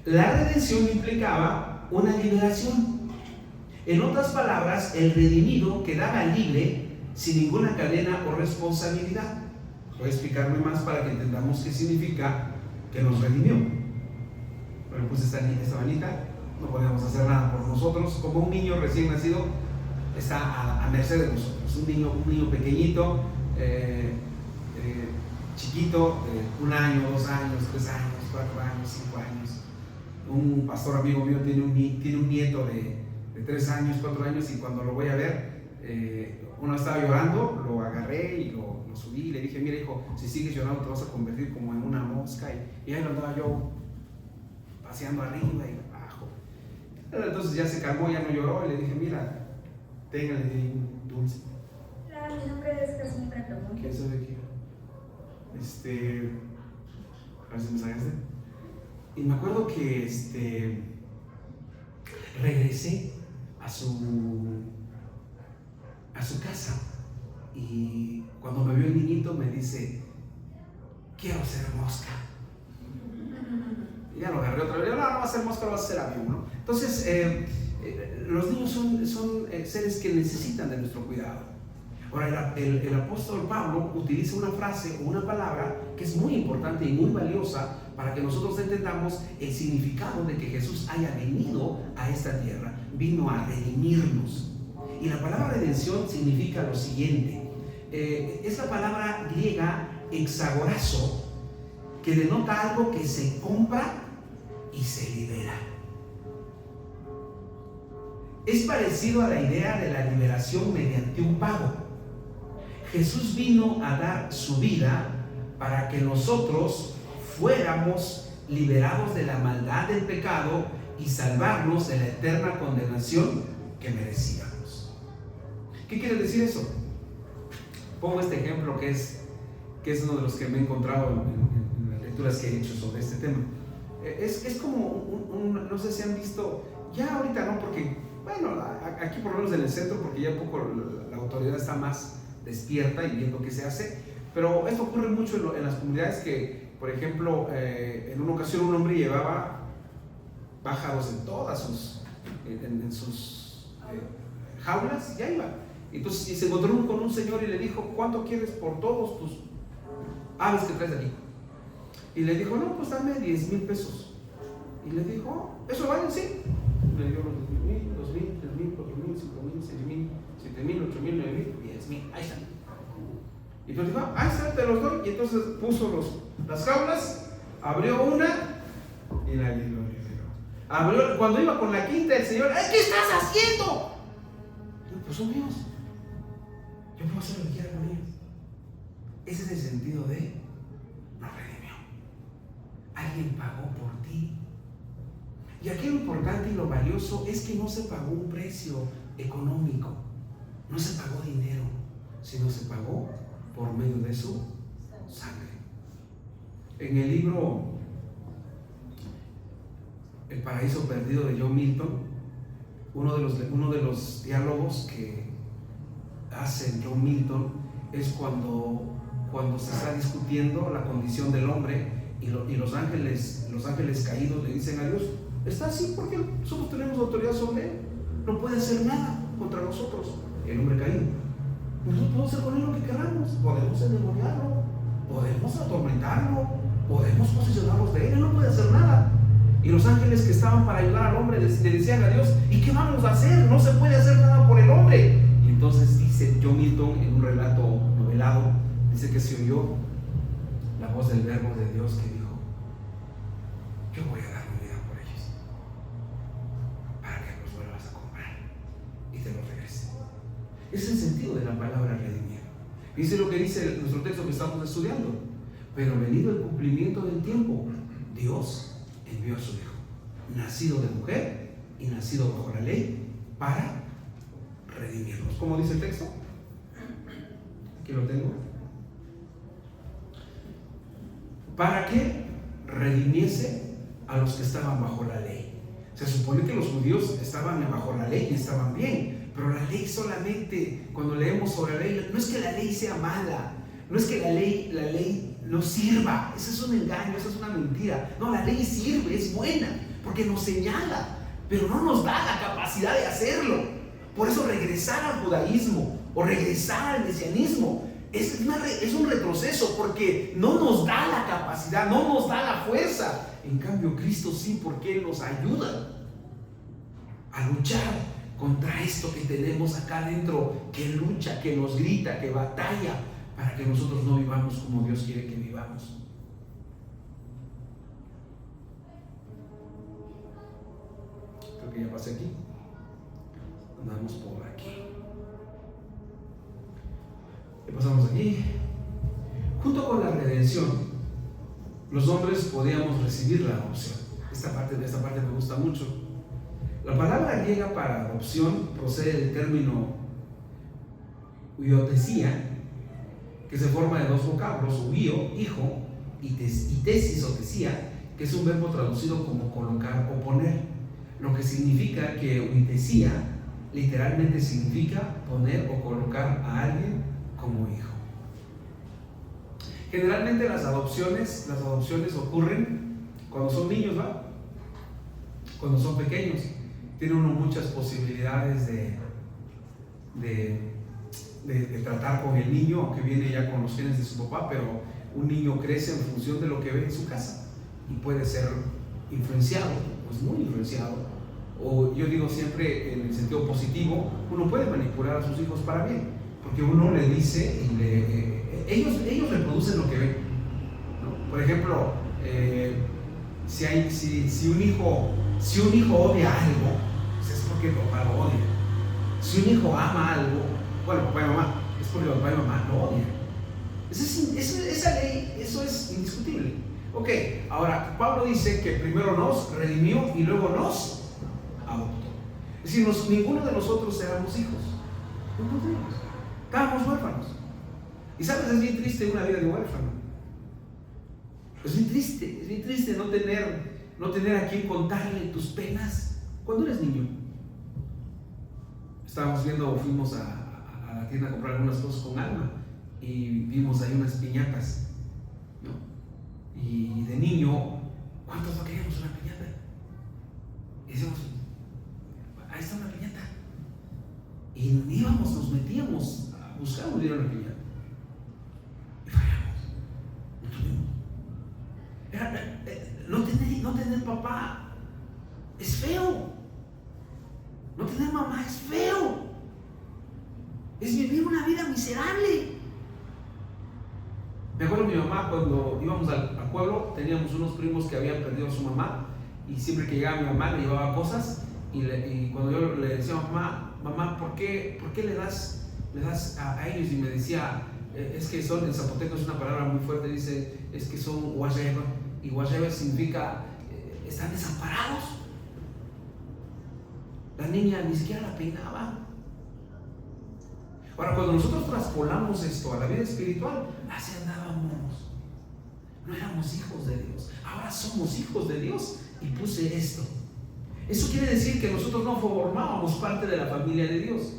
Speaker 1: la redención implicaba una liberación. En otras palabras, el redimido quedaba libre sin ninguna cadena o responsabilidad. Voy a explicarme más para que entendamos qué significa que nos redimió. Bueno, pues esta manita no podemos hacer nada por nosotros. Como un niño recién nacido está a merced de nosotros. Un niño pequeñito, chiquito, 1 año, 2 años, 3 años, 4 años, 5 años. Un pastor amigo mío tiene un nieto de 3 años, 4 años, y cuando lo voy a ver, uno estaba llorando, lo agarré y lo subí y le dije, mira hijo, si sigues llorando te vas a convertir como en una mosca, y ahí lo andaba yo paseando arriba y abajo. Entonces ya se calmó, ya no lloró, y le dije, mira, téngale un dulce.
Speaker 2: Hola, mi nombre es Casimira Ramón.
Speaker 1: ¿Qué soy de aquí? A ver si me sacaste. Y me acuerdo que regresé a su casa, y cuando me vio el niñito me dice, quiero ser mosca. Y ya lo agarré otra vez. No va a ser mosca, va a ser avión, ¿no? Entonces los niños son seres que necesitan de nuestro cuidado. Ahora el apóstol Pablo utiliza una frase o una palabra que es muy importante y muy valiosa para que nosotros entendamos el significado de que Jesús haya venido a esta tierra. Vino a redimirnos. Y la palabra redención significa lo siguiente. Es la palabra griega exagorazo, que denota algo que se compra y se libera. Es parecido a la idea de la liberación mediante un pago. Jesús vino a dar su vida para que nosotros fuéramos liberados de la maldad del pecado y salvarnos de la eterna condenación que merecíamos. ¿Qué quiere decir eso? Pongo este ejemplo que es uno de los que me he encontrado en las lecturas que he hecho sobre este tema. Es como no sé si han visto, ya ahorita no, porque bueno, aquí por lo menos en el centro, porque ya un poco la autoridad está más despierta y viendo qué se hace, pero esto ocurre mucho en las comunidades que, por ejemplo, en una ocasión un hombre llevaba pájaros en todas sus jaulas, y ahí iba. Entonces se encontró con un señor y le dijo, ¿cuánto quieres por todos tus aves que traes aquí? Y le dijo, no, pues dame 10,000 pesos. Y le dijo, ¿eso vale? Sí. Le dio los 10,000, 2,000, 3,000, 4,000, 5,000, 6,000, 7,000, 8,000, 9,000, 10,000. Ahí están. Y entonces dijo, ahí está, te los doy. Y entonces puso las jaulas, abrió una y la liberó. Cuando iba con la quinta, el señor, ¿qué estás haciendo? Y pues son míos. Yo puedo hacer lo que quiera con ellos. Ese es el sentido de nos redimió. Alguien pagó por ti. Y aquí lo importante y lo valioso es que no se pagó un precio económico, no se pagó dinero, sino se pagó por medio de su sangre. En el libro El paraíso perdido de John Milton, uno de los diálogos que hace John Milton es cuando se está discutiendo la condición del hombre y los ángeles caídos le dicen a Dios, está así porque nosotros tenemos autoridad sobre él, no puede hacer nada contra nosotros, el hombre caído. Nosotros podemos hacer con él lo que queramos, podemos endemoniarlo, podemos atormentarlo, podemos posesionarnos de él no puede hacer nada. Y los ángeles que estaban para ayudar al hombre le decían a Dios, ¿y qué vamos a hacer? No se puede hacer nada por el hombre. Y entonces dice John Milton en un relato novelado, dice que se oyó la voz del verbo de Dios que dijo: yo voy a dar mi vida por ellos, para que los vuelvas a comprar y te los regrese. Ese es el sentido de la palabra redimir. Dice lo que dice nuestro texto que estamos estudiando: pero venido el cumplimiento del tiempo, Dios envió a su Hijo, nacido de mujer y nacido bajo la ley, para redimirlos. ¿Cómo dice el texto? Aquí lo tengo. Para que redimiese a los que estaban bajo la ley. Se supone que los judíos estaban bajo la ley y estaban bien, pero la ley solamente, cuando leemos sobre la ley, no es que la ley sea mala, no es que la ley no sirva. Eso es un engaño, eso es una mentira. No, la ley sirve, es buena, porque nos señala, pero no nos da la capacidad de hacerlo. Por eso regresar al judaísmo o regresar al mesianismo es un retroceso, porque no nos da la capacidad, no nos da la fuerza. En cambio, Cristo sí, porque Él nos ayuda a luchar contra esto que tenemos acá adentro, que lucha, que nos grita, que batalla, para que nosotros no vivamos como Dios quiere que vivamos. Creo que ya pasé aquí. Andamos por aquí. ¿Qué pasamos aquí? Junto con la redención, los hombres podíamos recibir la adopción. Esta parte me gusta mucho. La palabra griega para adopción procede del término huiotesía, que se forma de dos vocablos: huio, hijo, y tesis o tesía, que es un verbo traducido como colocar o poner, lo que significa que huitesía literalmente significa poner o colocar a alguien como hijo. Generalmente las adopciones ocurren cuando son niños, ¿va? Cuando son pequeños. Tiene uno muchas posibilidades de tratar con el niño, aunque viene ya con los genes de su papá, pero un niño crece en función de lo que ve en su casa y puede ser influenciado, pues muy influenciado. O yo digo siempre, en el sentido positivo, uno puede manipular a sus hijos para bien, porque uno le dice y ellos reproducen lo que ven, ¿no? Por ejemplo, si un hijo odia algo, pues es porque el papá lo odia. Si un hijo ama algo, bueno, papá y mamá, es porque papá y mamá lo odian. Esa ley, eso es indiscutible. Ok, ahora Pablo dice que primero nos redimió y luego nos adoptó. Es decir, ninguno de nosotros éramos hijos. Ninguno de ellos. Estábamos huérfanos. Y sabes, es bien triste una vida de huérfano. Es bien triste no tener a quien contarle tus penas cuando eres niño. Fuimos a la tienda a comprar algunas cosas con Alma y vimos ahí unas piñatas, ¿no? Y de niño, ¿cuántos no queríamos una piñata? Y decíamos, ahí está una piñata. Y nos metíamos a buscar una piñata. Y fallamos. No tuvimos. No tener papá es feo. No tener mamá es feo. Es vivir una vida miserable. Me acuerdo de mi mamá, cuando íbamos al pueblo, teníamos unos primos que habían perdido a su mamá, y siempre que llegaba mi mamá le llevaba cosas, y cuando yo le decía a mamá, ¿por qué le das a ellos? Y me decía, es que son, en zapoteco es una palabra muy fuerte, dice, es que son guayeba, y guayeba significa, están desamparados. La niña ni siquiera la peinaba. Ahora, cuando nosotros traspolamos esto a la vida espiritual, así andábamos. No éramos hijos de Dios, ahora somos hijos de Dios. Y puse esto. Eso quiere decir que nosotros no formábamos parte de la familia de Dios.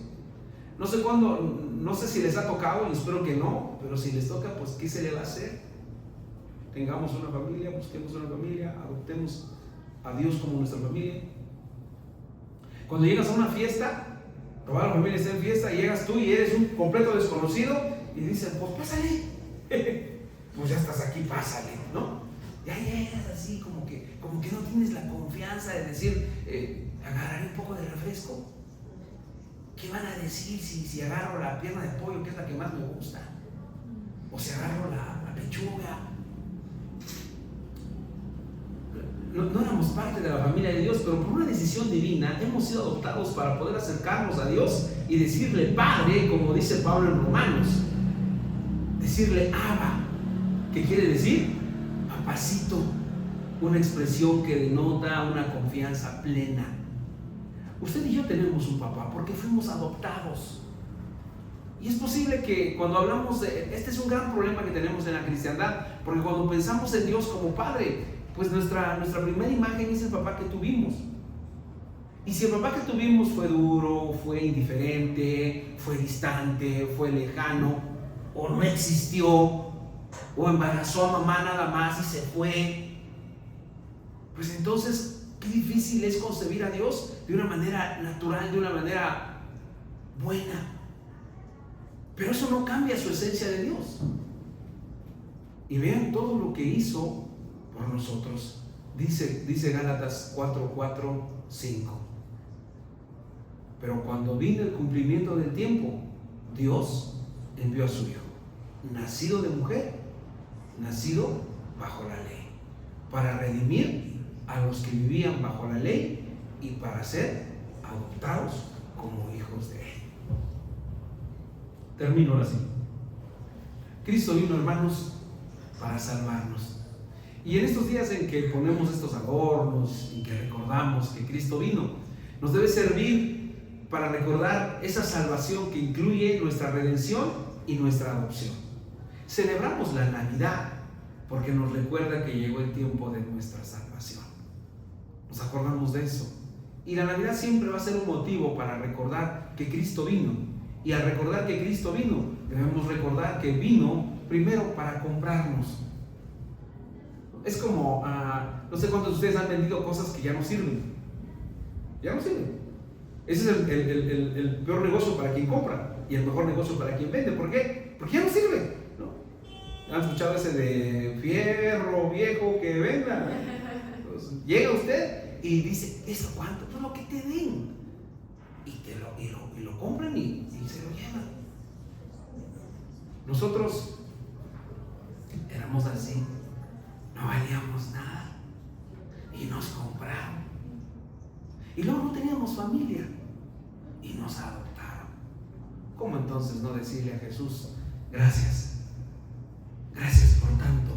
Speaker 1: No sé cuándo, no sé si les ha tocado, y espero que no, pero si les toca, pues ¿qué se le va a hacer? Tengamos una familia, busquemos una familia, adoptemos a Dios como nuestra familia. Cuando llegas a una fiesta, toda la familia está en fiesta, y llegas tú y eres un completo desconocido, y dicen, pues pásale, pues ya estás aquí, pásale, ¿no? Ya llegas así como que no tienes la confianza de decir, agarraré un poco de refresco. ¿Qué van a decir si agarro la pierna de pollo, que es la que más me gusta? O si agarro la pechuga, no éramos parte de la familia de Dios, pero por una decisión divina hemos sido adoptados para poder acercarnos a Dios y decirle Padre, como dice Pablo en Romanos. Decirle Abba, que quiere decir papacito, una expresión que denota una confianza plena. Usted y yo tenemos un papá porque fuimos adoptados. Y es posible que cuando hablamos de... Este es un gran problema que tenemos en la cristiandad, porque cuando pensamos en Dios como Padre, pues nuestra primera imagen es el papá que tuvimos. Y si el papá que tuvimos fue duro, fue indiferente, fue distante, fue lejano, o no existió, o embarazó a mamá nada más y se fue, pues entonces qué difícil es concebir a Dios de una manera natural, de una manera buena. Pero eso no cambia su esencia de Dios. Y vean todo lo que hizo por nosotros. Dice Gálatas 4:4, 5. Pero cuando vino el cumplimiento del tiempo, Dios envió a su Hijo, nacido de mujer, nacido bajo la ley, para redimir a los que vivían bajo la ley y para ser adoptados como hijos de Él. Termino ahora sí. Cristo vino, hermanos, para salvarnos. Y en estos días en que ponemos estos adornos y que recordamos que Cristo vino, nos debe servir para recordar esa salvación que incluye nuestra redención y nuestra adopción. Celebramos la Navidad porque nos recuerda que llegó el tiempo de nuestra salvación. Nos acordamos de eso. Y la Navidad siempre va a ser un motivo para recordar que Cristo vino. Y al recordar que Cristo vino, debemos recordar que vino primero para comprarnos. Es como, no sé cuántos de ustedes han vendido cosas que ya no sirven. Ya no sirven. Ese es el peor negocio para quien compra y el mejor negocio para quien vende. ¿Por qué? Porque ya no sirve, ¿no? ¿Han escuchado ese de fierro viejo que venda? Pues, llega usted y dice, ¿eso cuánto? Pues lo que te den. Y lo compran y se lo llevan. Nosotros éramos así, no valíamos nada y nos compraron. Y luego no teníamos familia y nos adoptaron. ¿Cómo entonces no decirle a Jesús, gracias? Gracias por tanto,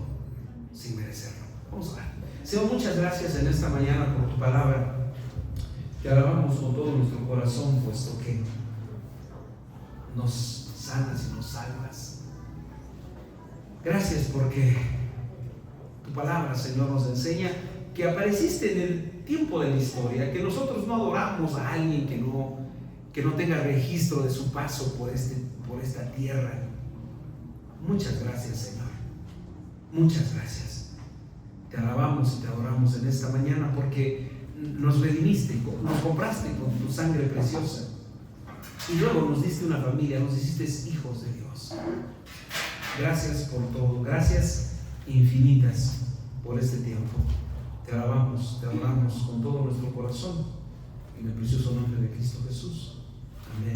Speaker 1: sin merecerlo. Vamos a orar. Señor, muchas gracias en esta mañana por tu palabra. Te alabamos con todo nuestro corazón, puesto que nos sanas y nos salvas. Gracias porque tu palabra, Señor, nos enseña que apareciste en el tiempo de la historia, que nosotros no adoramos a alguien que no tenga registro de su paso por esta tierra. Muchas gracias, Señor. Muchas gracias. Te alabamos y te adoramos en esta mañana porque nos redimiste, nos compraste con tu sangre preciosa y luego nos diste una familia, nos hiciste hijos de Dios. Gracias por todo, gracias infinitas por este tiempo. Te alabamos, te adoramos con todo nuestro corazón en el precioso nombre de Cristo Jesús. Amén.